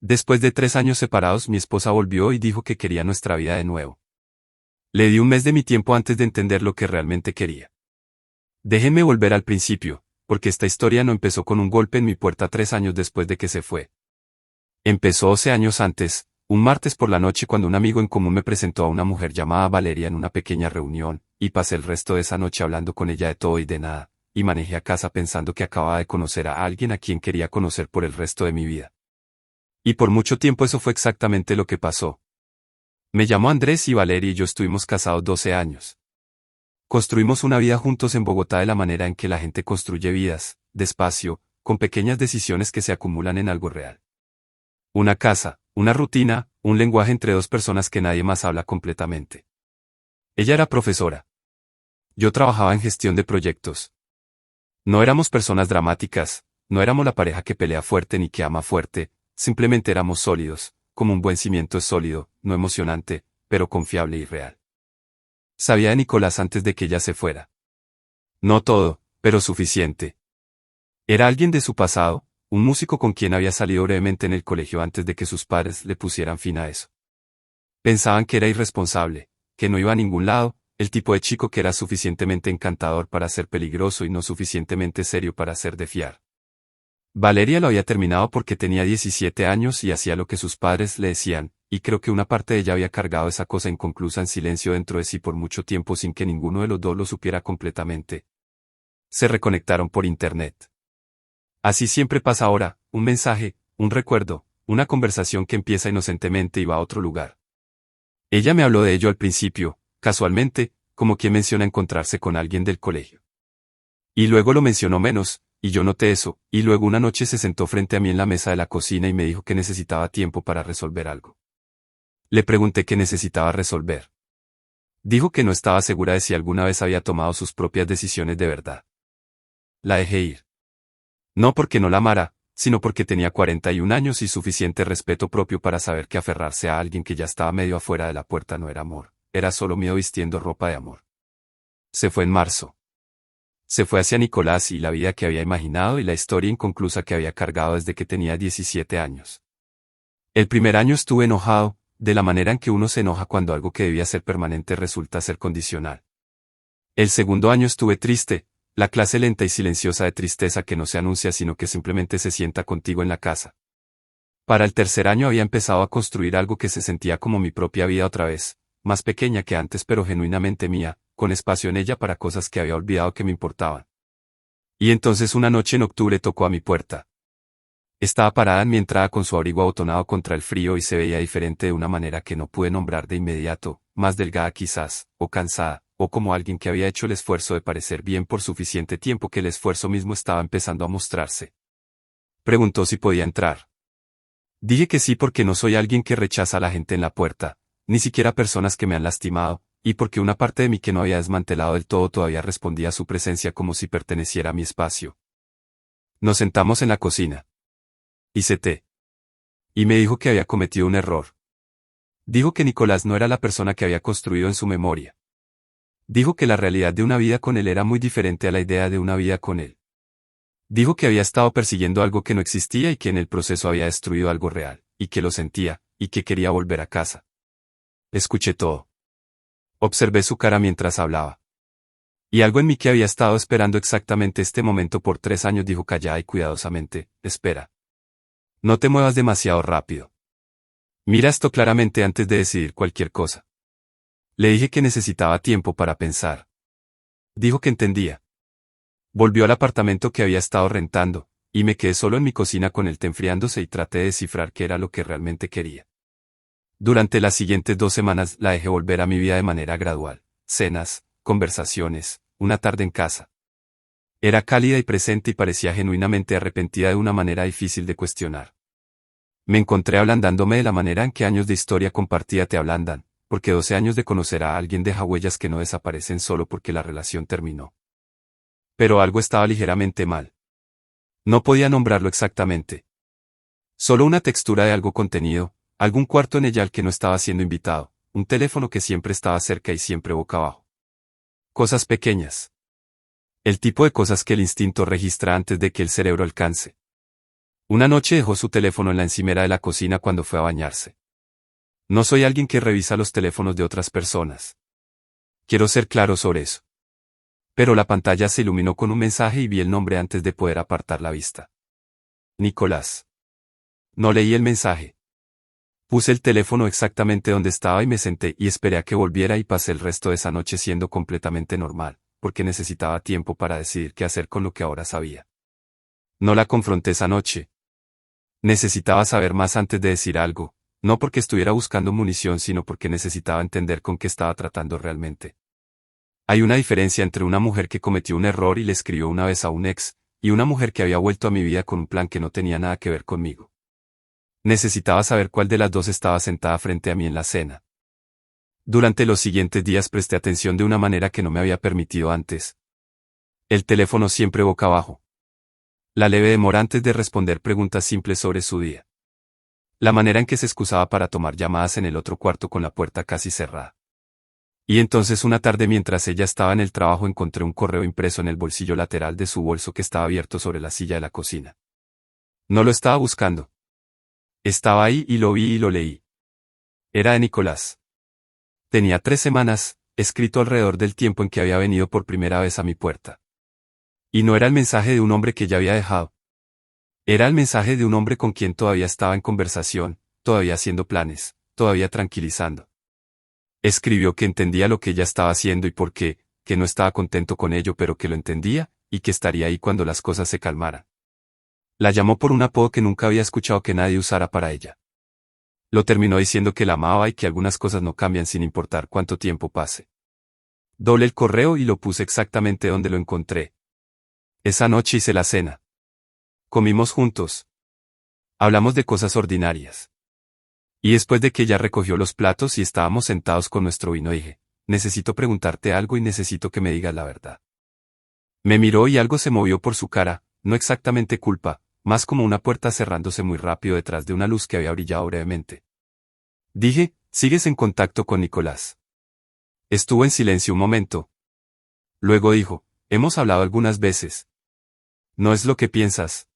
Después de 3 años separados, mi esposa volvió y dijo que quería nuestra vida de nuevo. Le di un mes de mi tiempo antes de entender lo que realmente quería. Déjenme volver al principio, porque esta historia no empezó con un golpe en mi puerta 3 años después de que se fue. Empezó 12 años antes, un martes por la noche cuando un amigo en común me presentó a una mujer llamada Valeria en una pequeña reunión, y pasé el resto de esa noche hablando con ella de todo y de nada, y manejé a casa pensando que acababa de conocer a alguien a quien quería conocer por el resto de mi vida. Y por mucho tiempo eso fue exactamente lo que pasó. Me llamó Andrés y Valeria y yo estuvimos casados 12 años. Construimos una vida juntos en Bogotá de la manera en que la gente construye vidas, despacio, con pequeñas decisiones que se acumulan en algo real. Una casa, una rutina, un lenguaje entre dos personas que nadie más habla completamente. Ella era profesora. Yo trabajaba en gestión de proyectos. No éramos personas dramáticas, no éramos la pareja que pelea fuerte ni que ama fuerte, simplemente éramos sólidos, como un buen cimiento es sólido, no emocionante, pero confiable y real. Sabía de Nicolás antes de que ella se fuera. No todo, pero suficiente. Era alguien de su pasado, un músico con quien había salido brevemente en el colegio antes de que sus padres le pusieran fin a eso. Pensaban que era irresponsable, que no iba a ningún lado, el tipo de chico que era suficientemente encantador para ser peligroso y no suficientemente serio para ser de fiar. Valeria lo había terminado porque tenía 17 años y hacía lo que sus padres le decían, y creo que una parte de ella había cargado esa cosa inconclusa en silencio dentro de sí por mucho tiempo sin que ninguno de los dos lo supiera completamente. Se reconectaron por internet. Así siempre pasa ahora, un mensaje, un recuerdo, una conversación que empieza inocentemente y va a otro lugar. Ella me habló de ello al principio, casualmente, como quien menciona encontrarse con alguien del colegio. Y luego lo mencionó menos, y yo noté eso, y luego una noche se sentó frente a mí en la mesa de la cocina y me dijo que necesitaba tiempo para resolver algo. Le pregunté qué necesitaba resolver. Dijo que no estaba segura de si alguna vez había tomado sus propias decisiones de verdad. La dejé ir. No porque no la amara, sino porque tenía 41 años y suficiente respeto propio para saber que aferrarse a alguien que ya estaba medio afuera de la puerta no era amor, era solo miedo vistiendo ropa de amor. Se fue en marzo. Se fue hacia Nicolás y la vida que había imaginado y la historia inconclusa que había cargado desde que tenía 17 años. El primer año estuve enojado, de la manera en que uno se enoja cuando algo que debía ser permanente resulta ser condicional. El segundo año estuve triste, la clase lenta y silenciosa de tristeza que no se anuncia sino que simplemente se sienta contigo en la casa. Para el tercer año había empezado a construir algo que se sentía como mi propia vida otra vez, más pequeña que antes pero genuinamente mía, con espacio en ella para cosas que había olvidado que me importaban. Y entonces una noche en octubre tocó a mi puerta. Estaba parada en mi entrada con su abrigo abotonado contra el frío y se veía diferente de una manera que no pude nombrar de inmediato, más delgada quizás, o cansada, o como alguien que había hecho el esfuerzo de parecer bien por suficiente tiempo que el esfuerzo mismo estaba empezando a mostrarse. Preguntó si podía entrar. Dije que sí porque no soy alguien que rechaza a la gente en la puerta, ni siquiera personas que me han lastimado, y porque una parte de mí que no había desmantelado del todo todavía respondía a su presencia como si perteneciera a mi espacio. Nos sentamos en la cocina. Hice té. Y me dijo que había cometido un error. Dijo que Nicolás no era la persona que había construido en su memoria. Dijo que la realidad de una vida con él era muy diferente a la idea de una vida con él. Dijo que había estado persiguiendo algo que no existía y que en el proceso había destruido algo real, y que lo sentía, y que quería volver a casa. Escuché todo. Observé su cara mientras hablaba. Y algo en mí que había estado esperando exactamente este momento por 3 años dijo callada y cuidadosamente, espera. No te muevas demasiado rápido. Mira esto claramente antes de decidir cualquier cosa. Le dije que necesitaba tiempo para pensar. Dijo que entendía. Volvió al apartamento que había estado rentando, y me quedé solo en mi cocina con el té enfriándose y traté de descifrar qué era lo que realmente quería. Durante las siguientes 2 semanas la dejé volver a mi vida de manera gradual. Cenas, conversaciones, una tarde en casa. Era cálida y presente y parecía genuinamente arrepentida de una manera difícil de cuestionar. Me encontré ablandándome de la manera en que años de historia compartida te ablandan, porque 12 años de conocer a alguien deja huellas que no desaparecen solo porque la relación terminó. Pero algo estaba ligeramente mal. No podía nombrarlo exactamente. Solo una textura de algo contenido, algún cuarto en ella al que no estaba siendo invitado, un teléfono que siempre estaba cerca y siempre boca abajo. Cosas pequeñas. El tipo de cosas que el instinto registra antes de que el cerebro alcance. Una noche dejó su teléfono en la encimera de la cocina cuando fue a bañarse. No soy alguien que revisa los teléfonos de otras personas. Quiero ser claro sobre eso. Pero la pantalla se iluminó con un mensaje y vi el nombre antes de poder apartar la vista. Nicolás. No leí el mensaje. Puse el teléfono exactamente donde estaba y me senté y esperé a que volviera y pasé el resto de esa noche siendo completamente normal, porque necesitaba tiempo para decidir qué hacer con lo que ahora sabía. No la confronté esa noche. Necesitaba saber más antes de decir algo, no porque estuviera buscando munición sino porque necesitaba entender con qué estaba tratando realmente. Hay una diferencia entre una mujer que cometió un error y le escribió una vez a un ex, y una mujer que había vuelto a mi vida con un plan que no tenía nada que ver conmigo. Necesitaba saber cuál de las dos estaba sentada frente a mí en la cena. Durante los siguientes días presté atención de una manera que no me había permitido antes. El teléfono siempre boca abajo. La leve demora antes de responder preguntas simples sobre su día. La manera en que se excusaba para tomar llamadas en el otro cuarto con la puerta casi cerrada. Y entonces una tarde mientras ella estaba en el trabajo encontré un correo impreso en el bolsillo lateral de su bolso que estaba abierto sobre la silla de la cocina. No lo estaba buscando. Estaba ahí y lo vi y lo leí. Era de Nicolás. Tenía 3 semanas, escrito alrededor del tiempo en que había venido por primera vez a mi puerta. Y no era el mensaje de un hombre que ya había dejado. Era el mensaje de un hombre con quien todavía estaba en conversación, todavía haciendo planes, todavía tranquilizando. Escribió que entendía lo que ella estaba haciendo y por qué, que no estaba contento con ello pero que lo entendía, y que estaría ahí cuando las cosas se calmaran. La llamó por un apodo que nunca había escuchado que nadie usara para ella. Lo terminó diciendo que la amaba y que algunas cosas no cambian sin importar cuánto tiempo pase. Doblé el correo y lo puse exactamente donde lo encontré. Esa noche hice la cena. Comimos juntos. Hablamos de cosas ordinarias. Y después de que ella recogió los platos y estábamos sentados con nuestro vino dije, necesito preguntarte algo y necesito que me digas la verdad. Me miró y algo se movió por su cara, no exactamente culpa, más como una puerta cerrándose muy rápido detrás de una luz que había brillado brevemente. Dije, ¿sigues en contacto con Nicolás? Estuvo en silencio un momento. Luego dijo, hemos hablado algunas veces. ¿No es lo que piensas?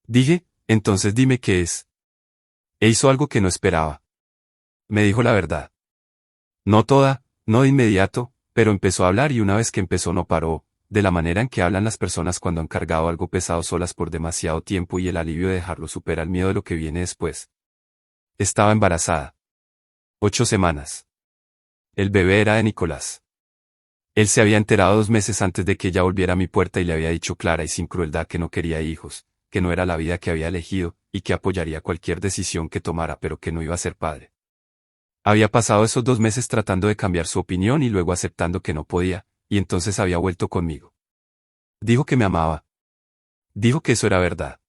Dije, entonces dime qué es. E hizo algo que no esperaba. Me dijo la verdad. No toda, no de inmediato, pero empezó a hablar y una vez que empezó no paró, de la manera en que hablan las personas cuando han cargado algo pesado solas por demasiado tiempo y el alivio de dejarlo supera el miedo de lo que viene después. Estaba embarazada. 8 semanas. El bebé era de Nicolás. Él se había enterado 2 meses antes de que ella volviera a mi puerta y le había dicho clara y sin crueldad que no quería hijos, que no era la vida que había elegido, y que apoyaría cualquier decisión que tomara pero que no iba a ser padre. Había pasado esos 2 meses tratando de cambiar su opinión y luego aceptando que no podía, y entonces había vuelto conmigo. Dijo que me amaba. Dijo que eso era verdad.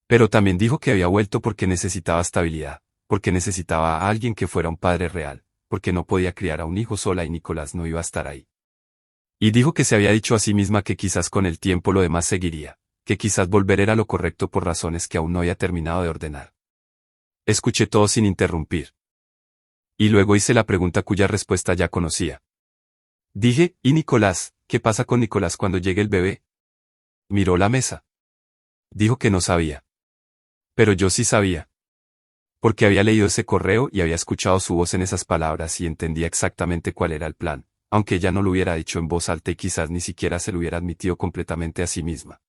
Pero también dijo que había vuelto porque necesitaba estabilidad, porque necesitaba a alguien que fuera un padre real, porque no podía criar a un hijo sola y Nicolás no iba a estar ahí. Y dijo que se había dicho a sí misma que quizás con el tiempo lo demás seguiría, que quizás volver era lo correcto por razones que aún no había terminado de ordenar. Escuché todo sin interrumpir. Y luego hice la pregunta cuya respuesta ya conocía. Dije, ¿y Nicolás? ¿Qué pasa con Nicolás cuando llegue el bebé? Miró la mesa. Dijo que no sabía. Pero yo sí sabía. Porque había leído ese correo y había escuchado su voz en esas palabras y entendía exactamente cuál era el plan, aunque ella no lo hubiera dicho en voz alta y quizás ni siquiera se lo hubiera admitido completamente a sí misma.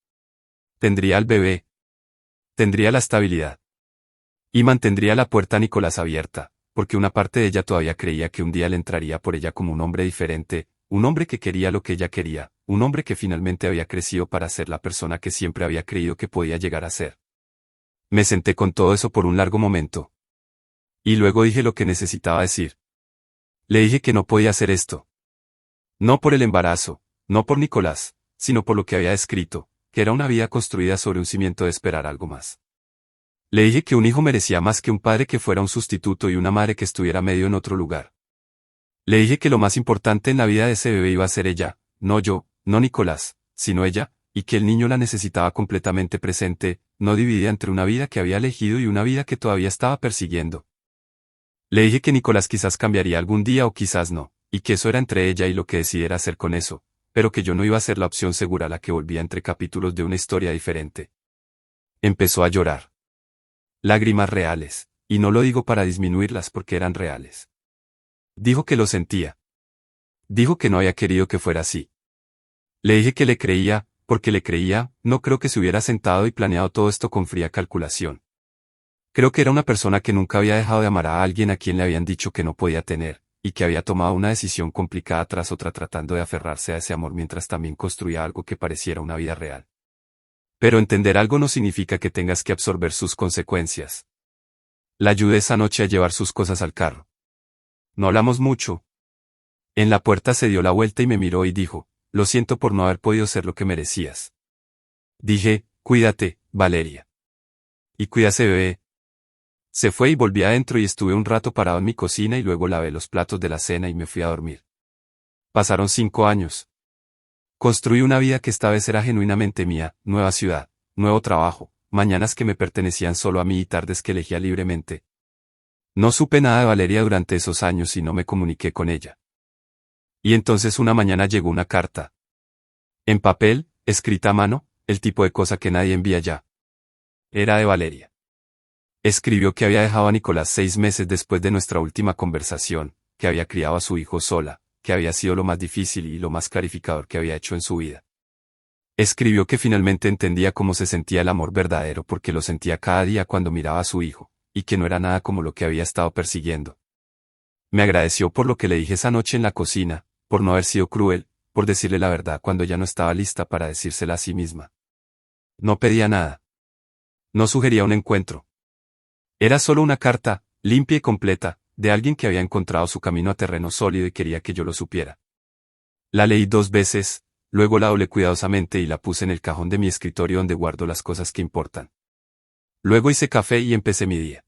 Tendría al bebé. Tendría la estabilidad. Y mantendría la puerta a Nicolás abierta, porque una parte de ella todavía creía que un día le entraría por ella como un hombre diferente, un hombre que quería lo que ella quería, un hombre que finalmente había crecido para ser la persona que siempre había creído que podía llegar a ser. Me senté con todo eso por un largo momento. Y luego dije lo que necesitaba decir. Le dije que no podía hacer esto. No por el embarazo, no por Nicolás, sino por lo que había escrito, que era una vida construida sobre un cimiento de esperar algo más. Le dije que un hijo merecía más que un padre que fuera un sustituto y una madre que estuviera medio en otro lugar. Le dije que lo más importante en la vida de ese bebé iba a ser ella, no yo, no Nicolás, sino ella, y que el niño la necesitaba completamente presente, no dividida entre una vida que había elegido y una vida que todavía estaba persiguiendo. Le dije que Nicolás quizás cambiaría algún día o quizás no, y que eso era entre ella y lo que decidiera hacer con eso, pero que yo no iba a ser la opción segura a la que volvía entre capítulos de una historia diferente. Empezó a llorar. Lágrimas reales, y no lo digo para disminuirlas porque eran reales. Dijo que lo sentía. Dijo que no había querido que fuera así. Le dije que le creía, porque le creía, no creo que se hubiera sentado y planeado todo esto con fría calculación. Creo que era una persona que nunca había dejado de amar a alguien a quien le habían dicho que no podía tener, y que había tomado una decisión complicada tras otra tratando de aferrarse a ese amor mientras también construía algo que pareciera una vida real. Pero entender algo no significa que tengas que absorber sus consecuencias. La ayudé esa noche a llevar sus cosas al carro. No hablamos mucho. En la puerta se dio la vuelta y me miró y dijo, lo siento por no haber podido ser lo que merecías. Dije, cuídate, Valeria. Y cuídase, bebé. Se fue y volví adentro y estuve un rato parado en mi cocina y luego lavé los platos de la cena y me fui a dormir. Pasaron 5 años. Construí una vida que esta vez era genuinamente mía, nueva ciudad, nuevo trabajo, mañanas que me pertenecían solo a mí y tardes que elegía libremente. No supe nada de Valeria durante esos años y no me comuniqué con ella. Y entonces una mañana llegó una carta. En papel, escrita a mano, el tipo de cosa que nadie envía ya. Era de Valeria. Escribió que había dejado a Nicolás 6 meses después de nuestra última conversación, que había criado a su hijo sola, que había sido lo más difícil y lo más clarificador que había hecho en su vida. Escribió que finalmente entendía cómo se sentía el amor verdadero porque lo sentía cada día cuando miraba a su hijo, y que no era nada como lo que había estado persiguiendo. Me agradeció por lo que le dije esa noche en la cocina, por no haber sido cruel, por decirle la verdad cuando ya no estaba lista para decírsela a sí misma. No pedía nada. No sugería un encuentro. Era solo una carta, limpia y completa, de alguien que había encontrado su camino a terreno sólido y quería que yo lo supiera. La leí 2 veces, luego la doblé cuidadosamente y la puse en el cajón de mi escritorio donde guardo las cosas que importan. Luego hice café y empecé mi día.